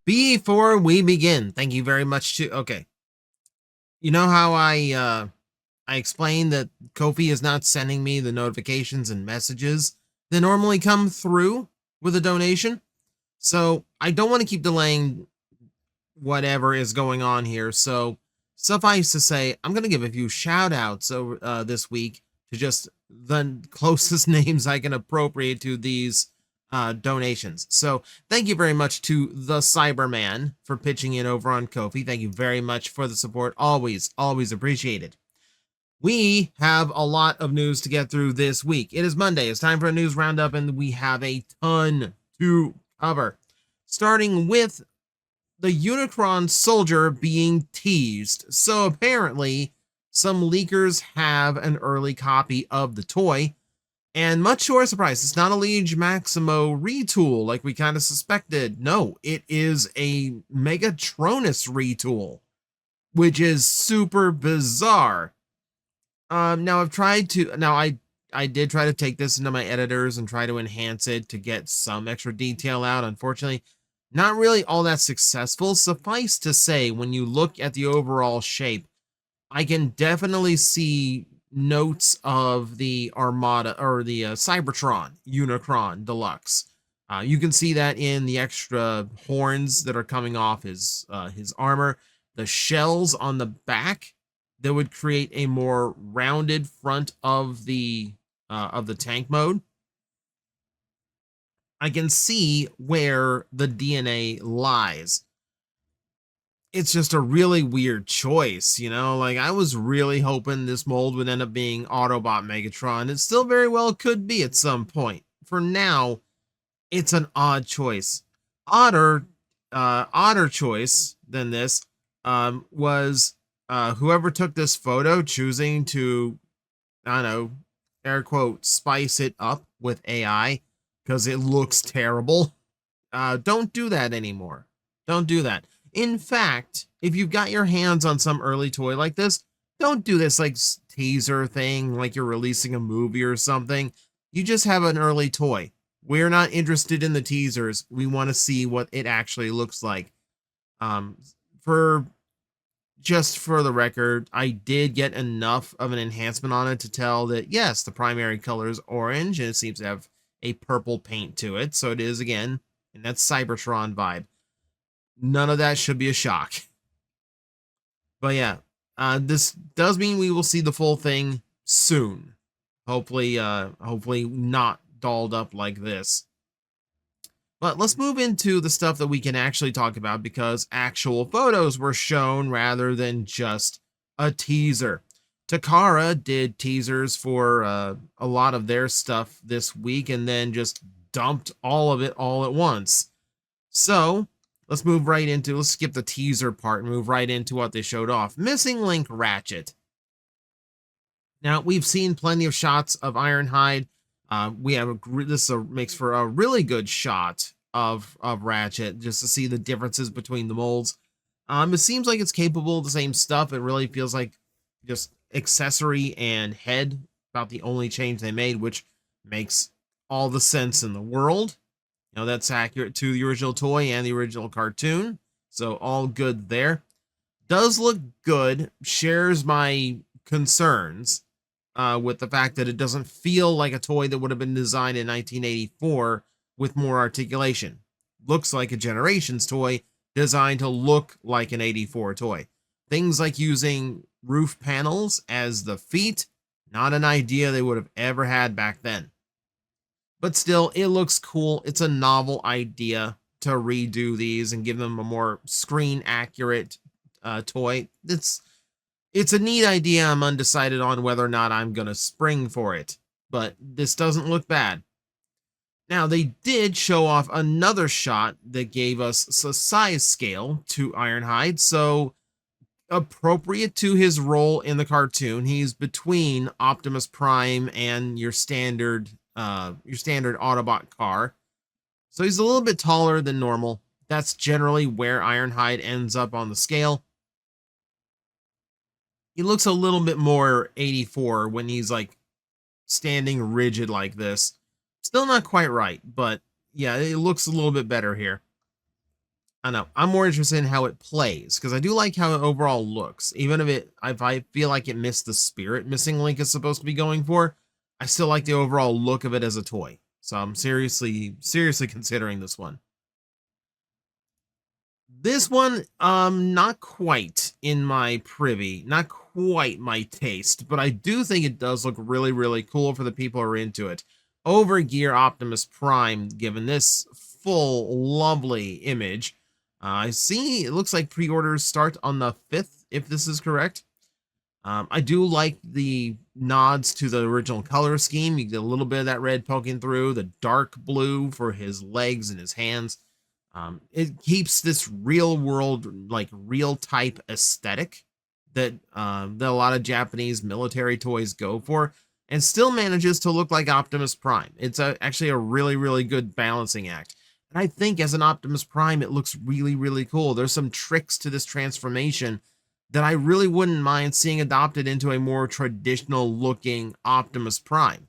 Before we begin, thank you very much to okay. You know how I explained that Kofi is not sending me the notifications and messages that normally come through with a donation? So I don't want to keep delaying whatever is going on here. So suffice to say, I'm going to give a few shout outs over this week to just the closest names I can appropriate to these donations. So thank you very much to the Cyberman for pitching in over on Kofi. Thank you very much for the support. Always appreciated. We have a lot of news to get through this week. It is Monday. It's time for a news roundup, and we have a ton to cover. Starting with the Unicron Soldier being teased. So apparently, some leakers have an early copy of the toy. And much to our surprise, it's not a Liege Maximo retool like we kind of suspected. No, it is a Megatronus retool, which is super bizarre. Now I've tried to, now I did try to take this into my editors and try to enhance it to get some extra detail out. Unfortunately, not really all that successful. Suffice to say, when you look at the overall shape, I can definitely see notes of the Armada or the Cybertron Unicron Deluxe. You can see that in the extra horns that are coming off his armor, the shells on the back that would create a more rounded front of the tank mode. I can see where the DNA lies. It's just a really weird choice, you know? Like, I was really hoping this mold would end up being Autobot Megatron. It still very well could be at some point. For now, it's an odd choice. Odder choice than this was whoever took this photo choosing to, I don't know, air quote, spice it up with AI because it looks terrible. Don't do that anymore. Don't do that. In fact, if you've got your hands on some early toy like this, don't do this like teaser thing, like you're releasing a movie or something. You just have an early toy. We're not interested in the teasers. We want to see what it actually looks like. For the record, I did get enough of an enhancement on it to tell that yes, the primary color is orange and it seems to have a purple paint to it. So it is again in that Cybertron vibe. None of that should be a shock. But yeah, this does mean we will see the full thing soon. Hopefully not dolled up like this. But let's move into the stuff that we can actually talk about because actual photos were shown rather than just a teaser. Takara did teasers for a lot of their stuff this week and then just dumped all of it all at once. So let's skip the teaser part and move right into what they showed off. Missing Link Ratchet. Now, we've seen plenty of shots of Ironhide. This makes for a really good shot of Ratchet, just to see the differences between the molds. It seems like it's capable of the same stuff. It really feels like just accessory and head, about the only change they made, which makes all the sense in the world. You know, that's accurate to the original toy and the original cartoon. So all good there. Does look good. Shares my concerns with the fact that it doesn't feel like a toy that would have been designed in 1984 with more articulation. Looks like a Generations toy designed to look like an 84 toy. Things like using roof panels as the feet, not an idea they would have ever had back then. But still, it looks cool. It's a novel idea to redo these and give them a more screen accurate toy. It's a neat idea. I'm undecided on whether or not I'm going to spring for it, but this doesn't look bad. Now, they did show off another shot that gave us a size scale to Ironhide, so appropriate to his role in the cartoon. He's between Optimus Prime and your standard Autobot car. So he's a little bit taller than normal. That's generally where Ironhide ends up on the scale. He looks a little bit more 84 when he's like standing rigid like this. Still not quite right, but yeah, it looks a little bit better here. I don't know. I'm more interested in how it plays because I do like how it overall looks. Even if I feel like it missed the spirit Missing Link is supposed to be going for, I still like the overall look of it as a toy. So I'm seriously considering this one. This one, not quite in my privy, not quite my taste, but I do think it does look really cool for the people who are into it. Overgear Optimus Prime, given this full, lovely image. I see it looks like pre-orders start on the 5th, if this is correct. I do like the nods to the original color scheme. You get a little bit of that red poking through, the dark blue for his legs and his hands. It keeps this real world, like real type aesthetic that a lot of Japanese military toys go for, and still manages to look like Optimus Prime. It's actually a really good balancing act. And I think as an Optimus Prime, it looks really cool. There's some tricks to this transformation that I really wouldn't mind seeing adopted into a more traditional looking Optimus Prime.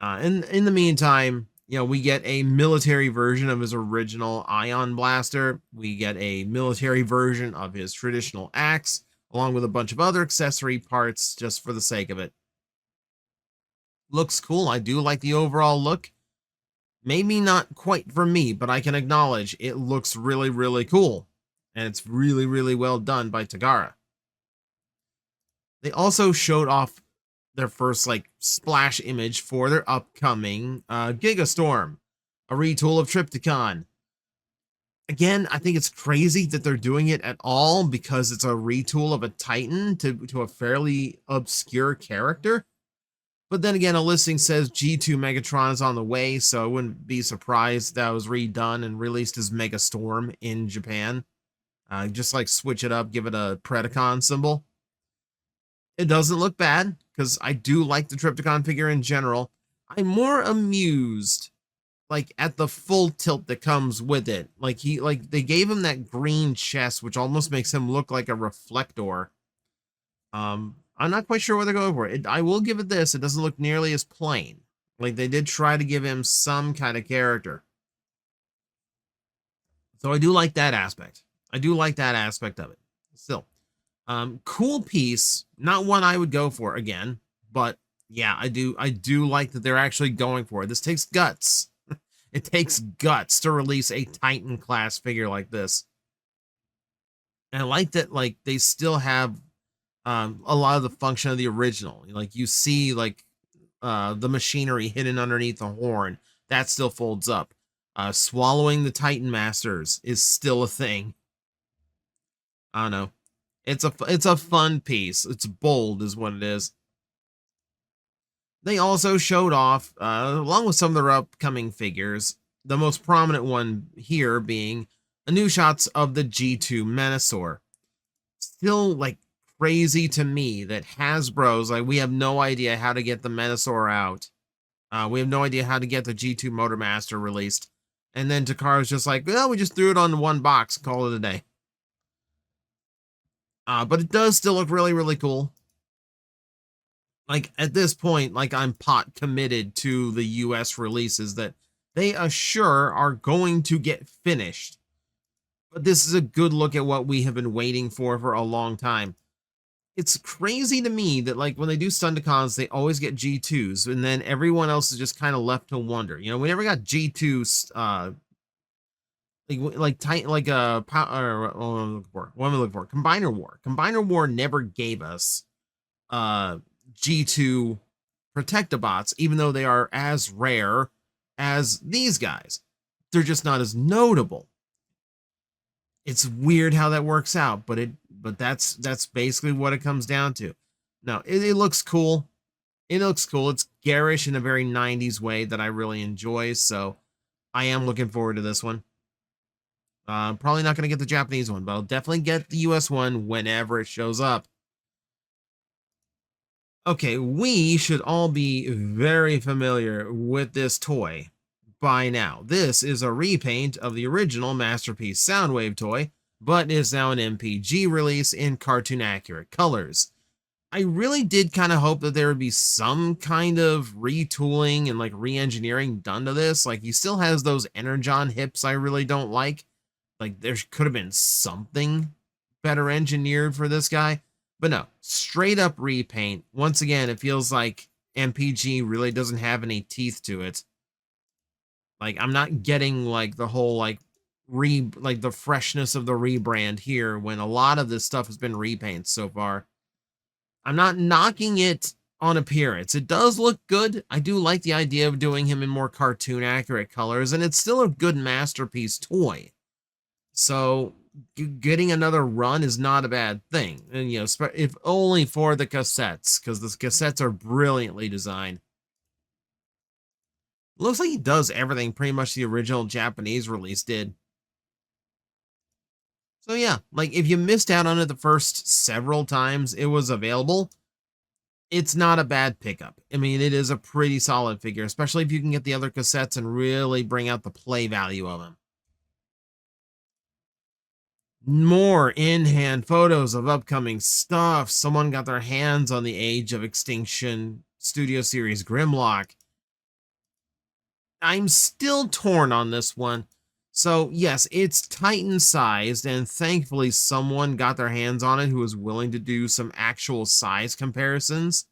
In the meantime, you know, we get a military version of his original ion blaster. We get a military version of his traditional axe, along with a bunch of other accessory parts just for the sake of it. Looks cool. I do like the overall look. Maybe not quite for me, but I can acknowledge it looks really cool. And it's really well done by Tagara. They also showed off their first like splash image for their upcoming Gigastorm, a retool of Trypticon. Again, I think it's crazy that they're doing it at all because it's a retool of a Titan to a fairly obscure character. But then again, a listing says G2 Megatron is on the way, so I wouldn't be surprised that was redone and released as Megastorm in Japan. Just like switch it up, give it a Predacon symbol. It doesn't look bad because I do like the Trypticon figure in general. I'm more amused like at the full tilt that comes with it. Like they gave him that green chest, which almost makes him look like a reflector. I'm not quite sure what they're going for. I will give it this. It doesn't look nearly as plain. Like they did try to give him some kind of character. So I do like that aspect. I do like that aspect of it. Still, cool piece. Not one I would go for again, but yeah, I do like that they're actually going for it. This takes guts. It takes guts to release a Titan class figure like this. And I like that, like, they still have a lot of the function of the original. Like, you see, like, the machinery hidden underneath the horn. That still folds up. Swallowing the Titan Masters is still a thing. I don't know. It's a fun piece. It's bold is what it is. They also showed off, along with some of their upcoming figures, the most prominent one here being a new shots of the G2 Menasor. Still, like, crazy to me that Hasbro's, like, we have no idea how to get the Menasor out. We have no idea how to get the G2 Motormaster released. And then Takara's just like, well, we just threw it on one box, call it a day. But it does still look really cool. Like, at this point, like, I'm pot committed to the US releases that they assure are going to get finished. But this is a good look at what we have been waiting for a long time. It's crazy to me that, like, when they do Sundicons, they always get G2s, and then everyone else is just kind of left to wonder. You know, we never got G2s, Combiner War. Combiner War never gave us G2 Protectobots, even though they are as rare as these guys. They're just not as notable. It's weird how that works out, but that's basically what it comes down to. No, it looks cool. It looks cool. It's garish in a very 90s way that I really enjoy, so I am looking forward to this one. Probably not going to get the Japanese one, but I'll definitely get the US one whenever it shows up. Okay, we should all be very familiar with this toy by now. This is a repaint of the original Masterpiece Soundwave toy, but is now an MPG release in cartoon accurate colors. I really did kind of hope that there would be some kind of retooling and like re-engineering done to this. Like, he still has those Energon hips I really don't like, Like there could have been something better engineered for this guy. But no, straight up repaint. Once again, it feels like MPG really doesn't have any teeth to it. Like I'm not getting like the whole like the freshness of the rebrand here when a lot of this stuff has been repaints so far. I'm not knocking it on appearance. It does look good. I do like the idea of doing him in more cartoon accurate colors, and it's still a good masterpiece toy. So getting another run is not a bad thing. And, you know, if only for the cassettes, because the cassettes are brilliantly designed. Looks like he does everything pretty much the original Japanese release did. So yeah, like if you missed out on it the first several times it was available, it's not a bad pickup. I mean, it is a pretty solid figure, especially if you can get the other cassettes and really bring out the play value of them. More in-hand photos of upcoming stuff. Someone got their hands on the Age of Extinction Studio Series Grimlock. I'm still torn on this one. So, yes, it's Titan-sized, and thankfully someone got their hands on it who was willing to do some actual size comparisons.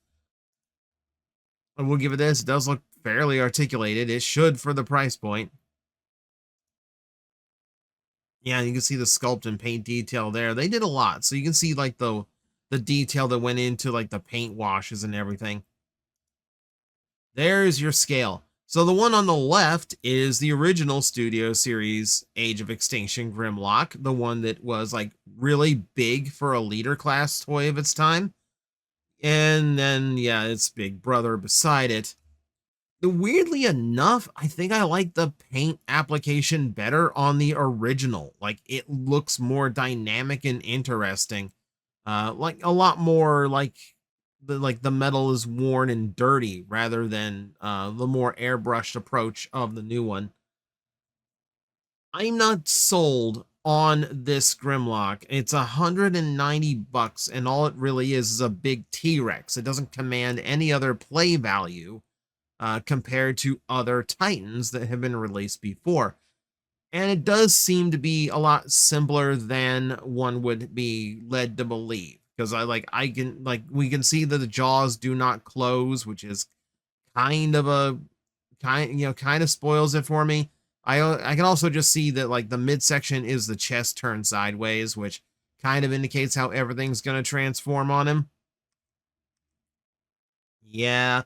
I will give it this. It does look fairly articulated. It should for the price point. Yeah, you can see the sculpt and paint detail there. They did a lot. So you can see like the detail that went into like the paint washes and everything. There's your scale. So the one on the left is the original Studio Series Age of Extinction Grimlock, the one that was like really big for a leader class toy of its time. And then, yeah, its big brother beside it. Weirdly enough, I think I like the paint application better on the original. Like it looks more dynamic and interesting. Like a lot more like the metal is worn and dirty rather than the more airbrushed approach of the new one. I'm not sold on this Grimlock. It's $190 and all it really is a big T-Rex. It doesn't command any other play value compared to other Titans that have been released before. And it does seem to be a lot simpler than one would be led to believe. Because we can see that the jaws do not close, which is kind of spoils it for me. I can also just see that like the midsection is the chest turned sideways, which kind of indicates how everything's going to transform on him. Yeah.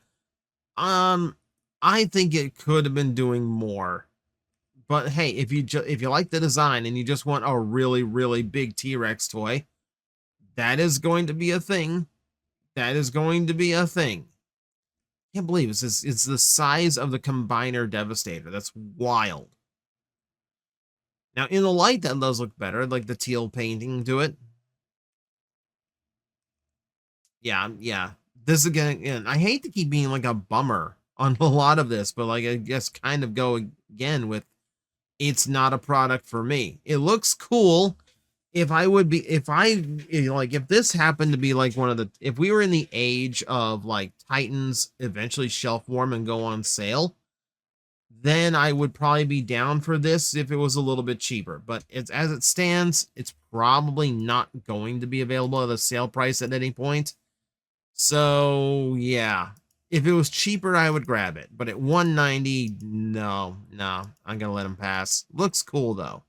I think it could have been doing more. But hey, if you like the design and you just want a really, really big T-Rex toy, that is going to be a thing. That is going to be a thing. Can't believe it's the size of the Combiner Devastator. That's wild. Now, in the light, that does look better, like the teal painting to it. Yeah. This again, I hate to keep being like a bummer on a lot of this, but like I guess kind of go again with it's not a product for me. It looks cool. If this happened to be like if we were in the age of like Titans eventually shelf warm and go on sale, then I would probably be down for this if it was a little bit cheaper. But as it stands, it's probably not going to be available at a sale price at any point. So yeah, if it was cheaper, I would grab it. But at $190, no, I'm gonna let them pass. Looks cool though.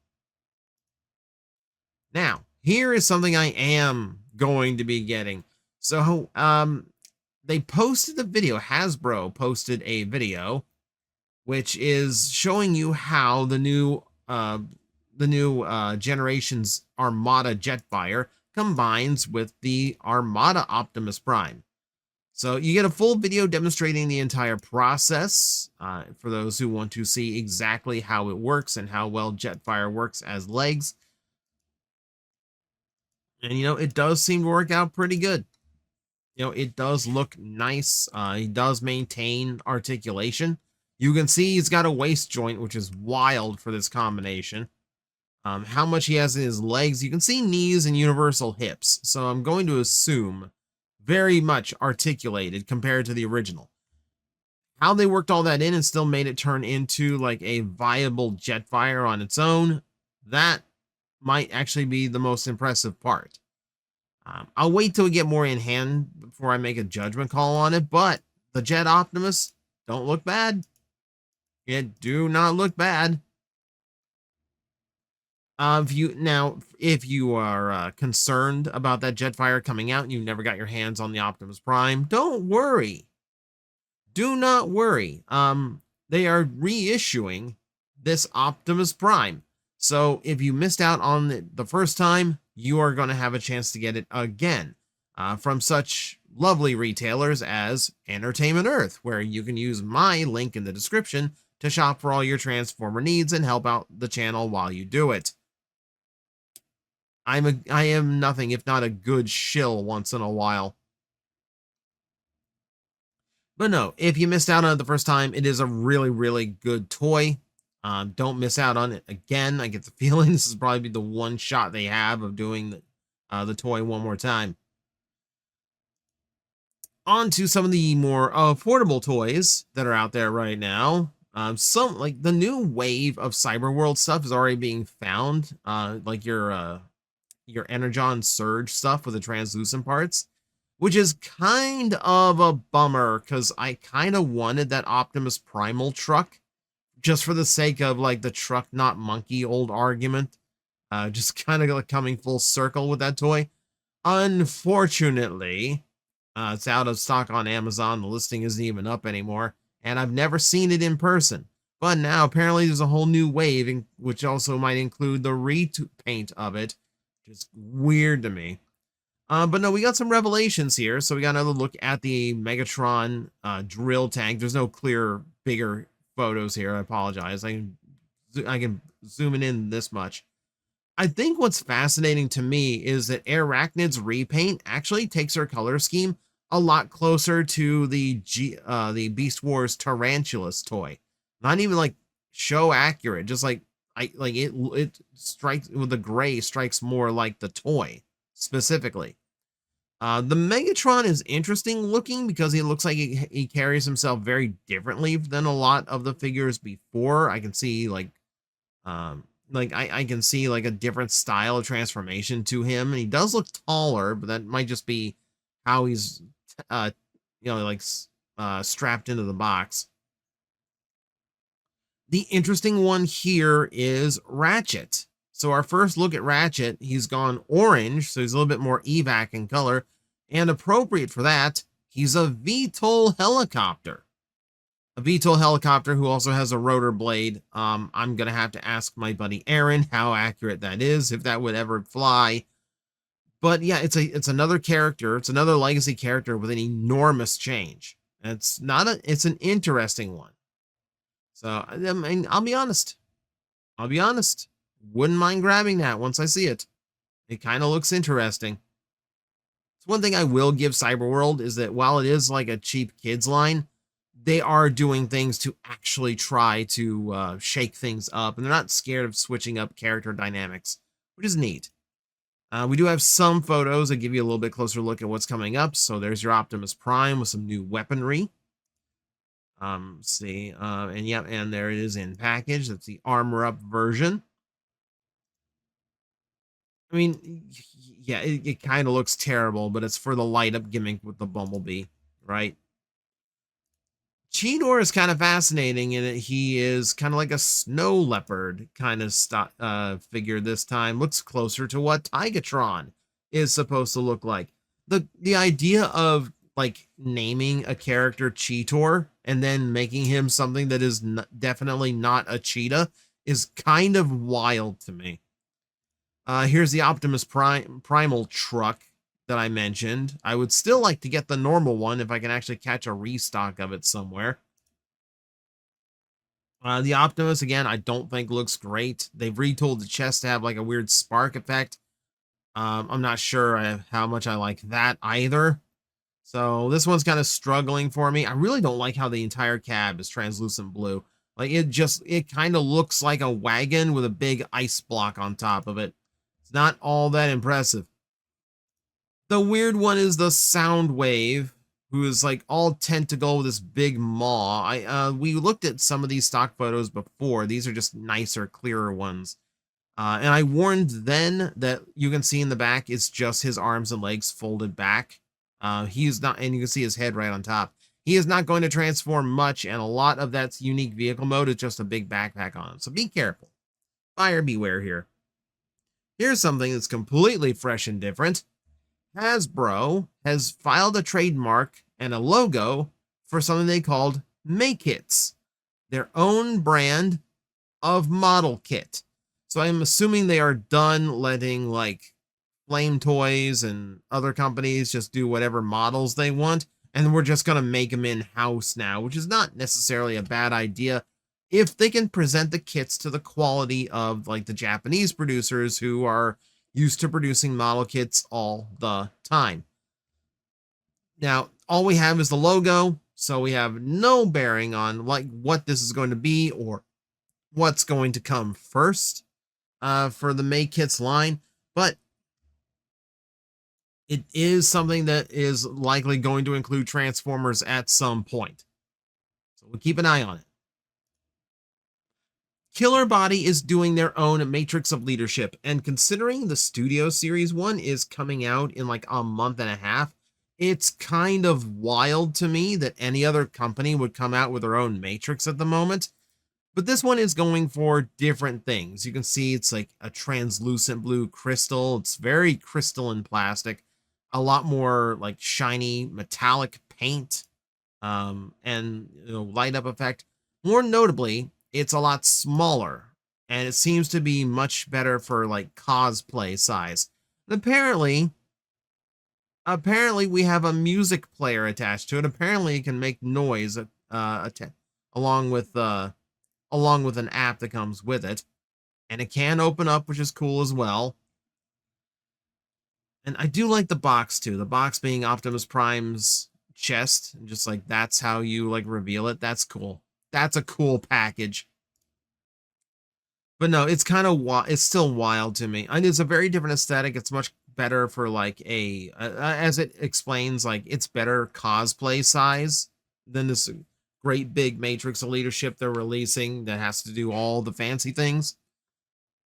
Now, here is something I am going to be getting. So, they posted a video. Hasbro posted a video, which is showing you how the new generation's Armada Jetfire combines with the Armada Optimus Prime. So you get a full video demonstrating the entire process for those who want to see exactly how it works and how well Jetfire works as legs. And, it does seem to work out pretty good. It does look nice. He does maintain articulation. You can see he's got a waist joint, which is wild for this combination. How much he has in his legs. You can see knees and universal hips. So I'm going to assume very much articulated compared to the original. How they worked all that in and still made it turn into like a viable Jetfire on its own, that might actually be the most impressive part. I'll wait till we get more in hand before I make a judgment call on it, but the Jet Optimus don't look bad. It do not look bad. If you are concerned about that Jetfire coming out and you never got your hands on the Optimus Prime, don't worry. Do not worry. They are reissuing this Optimus Prime. So if you missed out on it the first time, you are going to have a chance to get it again from such lovely retailers as Entertainment Earth, where you can use my link in the description to shop for all your Transformer needs and help out the channel while you do it. I am nothing if not a good shill once in a while. But no, if you missed out on it the first time, it is a really, really good toy. Don't miss out on it again. I get the feeling this is probably the one shot they have of doing the toy one more time. On to some of the more affordable toys that are out there right now. Some like the new wave of Cyberworld stuff is already being found. Like your Energon Surge stuff with the translucent parts, which is kind of a bummer because I kind of wanted that Optimus Primal truck just for the sake of like the truck not monkey old argument. Just kind of like coming full circle with that toy. Unfortunately, it's out of stock on Amazon. The listing isn't even up anymore, and I've never seen it in person. But now apparently there's a whole new wave, which also might include the repaint of it. Just weird to me. But no, we got some revelations here. So we got another look at the Megatron drill tank. There's no clear, bigger photos here. I apologize. I can zoom it in this much. I think what's fascinating to me is that Arachnid's repaint actually takes her color scheme a lot closer to the Beast Wars Tarantulas toy. Not even like show accurate, just like it strikes with the gray strikes more like the toy specifically. The Megatron is interesting looking because he looks like he carries himself very differently than a lot of the figures before. I can see I can see like a different style of transformation to him, and he does look taller, but that might just be how he's strapped into the box. The interesting one here is Ratchet. So our first look at Ratchet, he's gone orange, so he's a little bit more evac in color, and appropriate for that, he's a VTOL helicopter. A VTOL helicopter who also has a rotor blade. I'm going to have to ask my buddy Aaron how accurate that is, if that would ever fly. But yeah, it's another character. It's another legacy character with an enormous change. It's an interesting one. So, I mean, I'll be honest. Wouldn't mind grabbing that once I see it. It kind of looks interesting. So one thing I will give Cyberworld is that while it is like a cheap kids line, they are doing things to actually try to shake things up, and they're not scared of switching up character dynamics, which is neat. We do have some photos that give you a little bit closer look at what's coming up. So there's your Optimus Prime with some new weaponry. And there it is in package. That's the armor up version. I mean, yeah, it kind of looks terrible, but it's for the light up gimmick with the Bumblebee, right? Cheetor is kind of fascinating in that he is kind of like a snow leopard kind of figure this time. Looks closer to what Tigatron is supposed to look like. The idea of like naming a character Cheetor and then making him something that is definitely not a cheetah is kind of wild to me. Here's the Optimus Primal truck that I mentioned. I would still like to get the normal one if I can actually catch a restock of it somewhere. The Optimus, again, I don't think looks great. They've retooled the chest to have like a weird spark effect. I'm not sure how much I like that either. So this one's kind of struggling for me. I really don't like how the entire cab is translucent blue. Like it kind of looks like a wagon with a big ice block on top of it. It's not all that impressive. The weird one is the Soundwave, who is like all tentacle with this big maw. We looked at some of these stock photos before. These are just nicer, clearer ones. And I warned then that you can see in the back, it's just his arms and legs folded back. He's not, and you can see his head right on top. He is not going to transform much, and a lot of that unique vehicle mode is just a big backpack on him. So be careful. Buyer beware here. Here's something that's completely fresh and different. Hasbro has filed a trademark and a logo for something they called Makeits, their own brand of model kit. So I'm assuming they are done letting like Flame Toys and other companies just do whatever models they want, and we're just going to make them in-house now, which is not necessarily a bad idea if they can present the kits to the quality of like the Japanese producers who are used to producing model kits all the time. Now, all we have is the logo, so we have no bearing on like what this is going to be or what's going to come first for the Makeits line, but it is something that is likely going to include Transformers at some point. So we'll keep an eye on it. Killer Body is doing their own Matrix of Leadership, and considering the Studio Series 1 is coming out in like a month and a half, it's kind of wild to me that any other company would come out with their own Matrix at the moment. But this one is going for different things. You can see it's like a translucent blue crystal. It's very crystalline plastic, a lot more like shiny metallic paint, and light up effect. More notably, it's a lot smaller, and it seems to be much better for like cosplay size. And apparently we have a music player attached to it. Apparently it can make noise along with an app that comes with it, and it can open up, which is cool as well. And I do like the box too, the box being Optimus Prime's chest, and just like that's how you like reveal it. That's cool. That's a cool package. But no, it's kind of it's still wild to me. And it's a very different aesthetic. It's much better for like as it explains, like it's better cosplay size than this great big Matrix of Leadership they're releasing that has to do all the fancy things.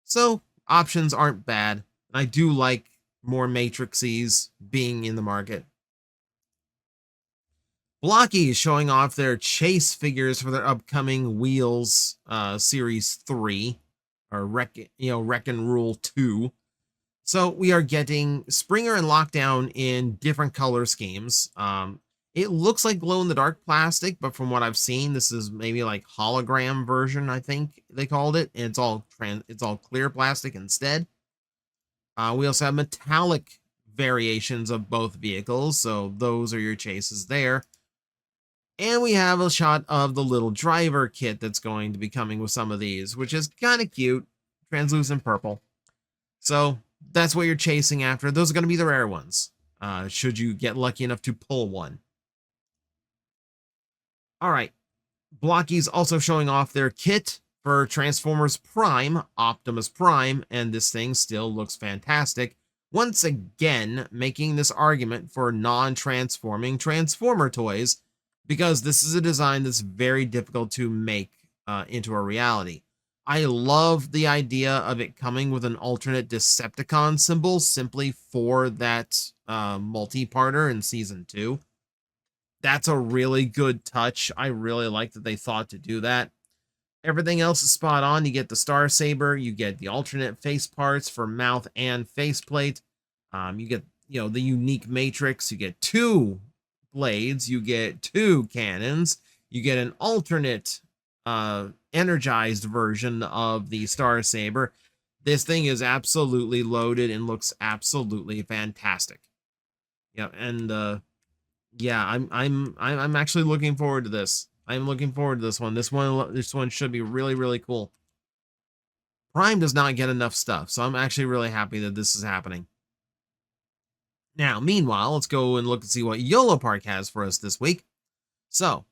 So options aren't bad. I do like more Matrixies being in the market. Blokees showing off their chase figures for their upcoming Wheels Series 3, or Wreck and Rule 2. So we are getting Springer and Lockdown in different color schemes. It looks like glow-in-the-dark plastic, but from what I've seen, this is maybe like hologram version, I think they called it. And it's all clear plastic instead. We also have metallic variations of both vehicles, so those are your chases there. And we have a shot of the little driver kit that's going to be coming with some of these, which is kind of cute, translucent purple. So that's what you're chasing after. Those are going to be the rare ones, should you get lucky enough to pull one. All right, Blokees also showing off their kit for Transformers Prime, Optimus Prime, and this thing still looks fantastic. Once again, making this argument for non-transforming Transformer toys, because this is a design that's very difficult to make into a reality. I love the idea of it coming with an alternate Decepticon symbol simply for that multi-parter in Season 2. That's a really good touch. I really like that they thought to do that. Everything else is spot on. You get the Star Saber, you get the alternate face parts for mouth and faceplate. You get, the unique matrix. You get 2 blades. You get 2 cannons. You get an alternate energized version of the Star Saber. This thing is absolutely loaded and looks absolutely fantastic. Yeah, and yeah, I'm actually looking forward to this. I'm looking forward to this one. This one should be really, really cool. Prime does not get enough stuff, so I'm actually really happy that this is happening. Now, meanwhile, let's go and look and see what Yolo Park has for us this week. So,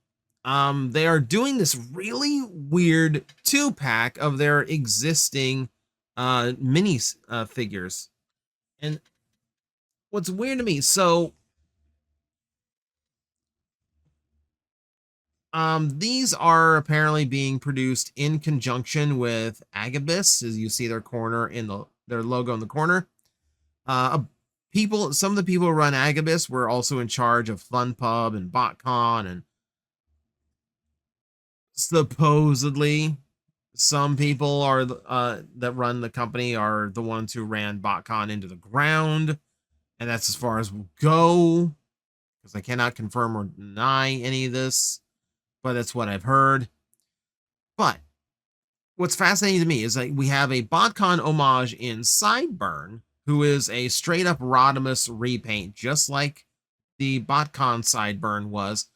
they are doing this really weird 2-pack of their existing mini figures. And what's weird to me, so These are apparently being produced in conjunction with Agabus, as you see their corner in their logo in the corner. Some of the people who run Agabus were also in charge of FunPub and BotCon, and supposedly some people are that run the company are the ones who ran BotCon into the ground, and that's as far as we'll go, because I cannot confirm or deny any of this, but that's what I've heard. But what's fascinating to me is that we have a BotCon homage in Sideburn, who is a straight up Rodimus repaint, just like the BotCon Sideburn was.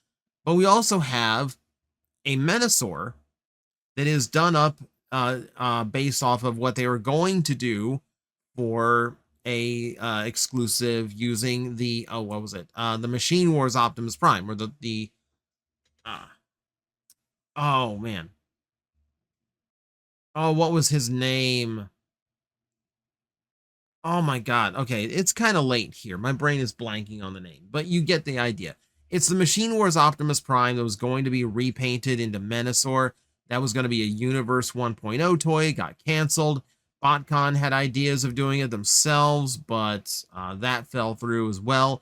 But we also have a Menasor that is done up based off of what they were going to do for a exclusive using the what was it? The Machine Wars Optimus Prime, or the oh man. Oh, what was his name? Oh my god. Okay, it's kind of late here. My brain is blanking on the name, but you get the idea. It's the Machine Wars Optimus Prime that was going to be repainted into Menasor. That was going to be a Universe 1.0 toy, got canceled. BotCon had ideas of doing it themselves, but that fell through as well.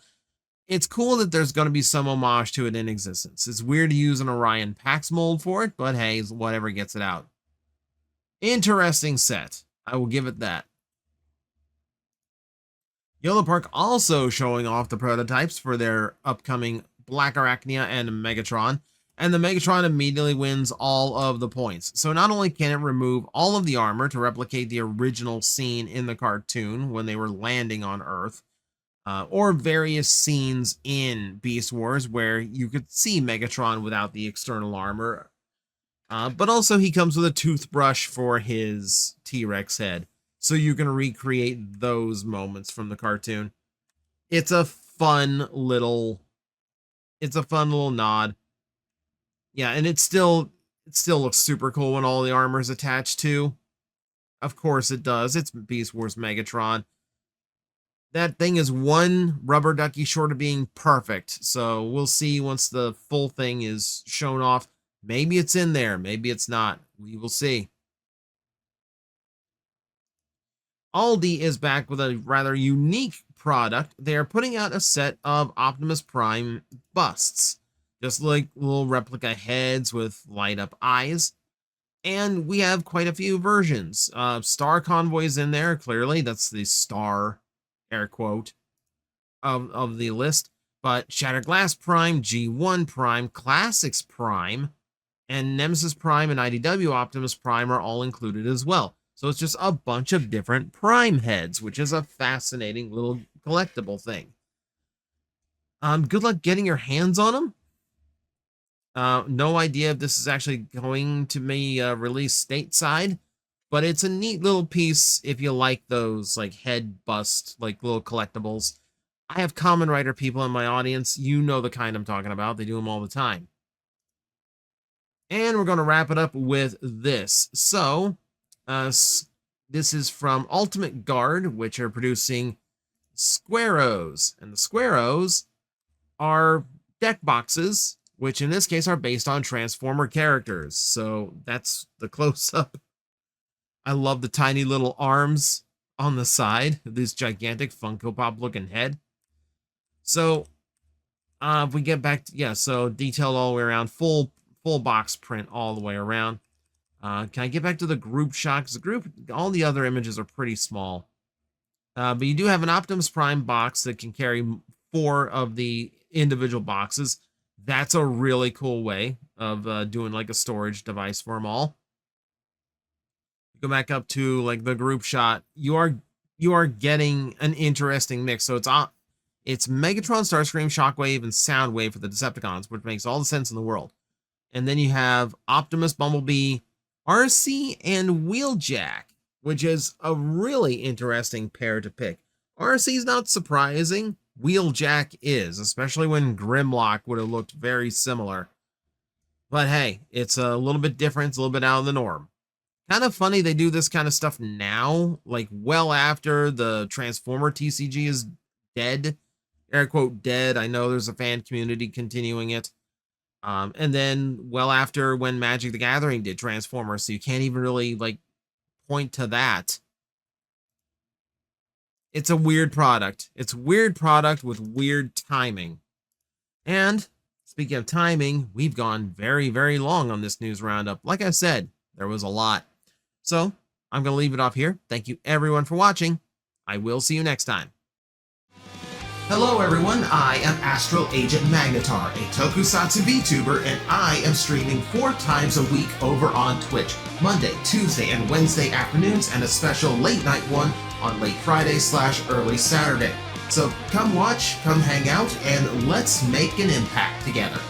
It's cool that there's going to be some homage to it in existence. It's weird to use an Orion Pax mold for it, but hey, whatever gets it out. Interesting set. I will give it that. Yolo Park also showing off the prototypes for their upcoming Black Arachnia and Megatron, and the Megatron immediately wins all of the points. So not only can it remove all of the armor to replicate the original scene in the cartoon when they were landing on Earth, or various scenes in Beast Wars where you could see Megatron without the external armor, but also he comes with a toothbrush for his T-Rex head, so you can recreate those moments from the cartoon. It's a fun little nod. Yeah, and it still looks super cool when all the armor is attached to. Of course it does. It's Beast Wars Megatron. That thing is one rubber ducky short of being perfect. So we'll see once the full thing is shown off. Maybe it's in there. Maybe it's not. We will see. Aldi is back with a rather unique product. They are putting out a set of Optimus Prime busts. Just like little replica heads with light up eyes. And we have quite a few versions. Star Convoy's in there, clearly. That's the star, air quote, of the list. But Shatterglass Prime, G1 Prime, Classics Prime, and Nemesis Prime and IDW Optimus Prime are all included as well. So it's just a bunch of different Prime heads, which is a fascinating little collectible thing. Good luck getting your hands on them. No idea if this is actually going to be released stateside, but it's a neat little piece if you like those like head bust, like little collectibles. I have Kamen Rider people in my audience. You know the kind I'm talking about. They do them all the time. And we're going to wrap it up with this. So, this is from Ultimate Guard, which are producing Squaros. And the Squaros are deck boxes, which in this case are based on Transformer characters. So that's the close-up. I love the tiny little arms on the side of this gigantic Funko Pop looking head. So if we get back to, yeah, so detailed all the way around, full box print all the way around. Can I get back to the group shot? Because the group, all the other images are pretty small. But you do have an Optimus Prime box that can carry 4 of the individual boxes. That's a really cool way of doing like a storage device for them all. Go back up to like the group shot. You are getting an interesting mix. So it's Megatron, Starscream, Shockwave, and Soundwave for the Decepticons, which makes all the sense in the world. And then you have Optimus, Bumblebee, RC, and Wheeljack, which is a really interesting pair to pick. RC's not surprising. Wheeljack is, especially when Grimlock would have looked very similar. But hey, it's a little bit different. It's a little bit out of the norm. Kind of funny they do this kind of stuff now, like well after the Transformer TCG is dead. Air quote dead. I know there's a fan community continuing it. And then well after when Magic the Gathering did Transformers, so you can't even really like point to that. It's a weird product. It's a weird product with weird timing. And speaking of timing, we've gone very, very long on this news roundup. Like I said, there was a lot. So I'm going to leave it off here. Thank you everyone for watching. I will see you next time. Hello everyone, I am Astral Agent Magnetar, a Tokusatsu VTuber, and I am streaming 4 times a week over on Twitch, Monday, Tuesday, and Wednesday afternoons, and a special late night one on late Friday/early Saturday. So come watch, come hang out, and let's make an impact together.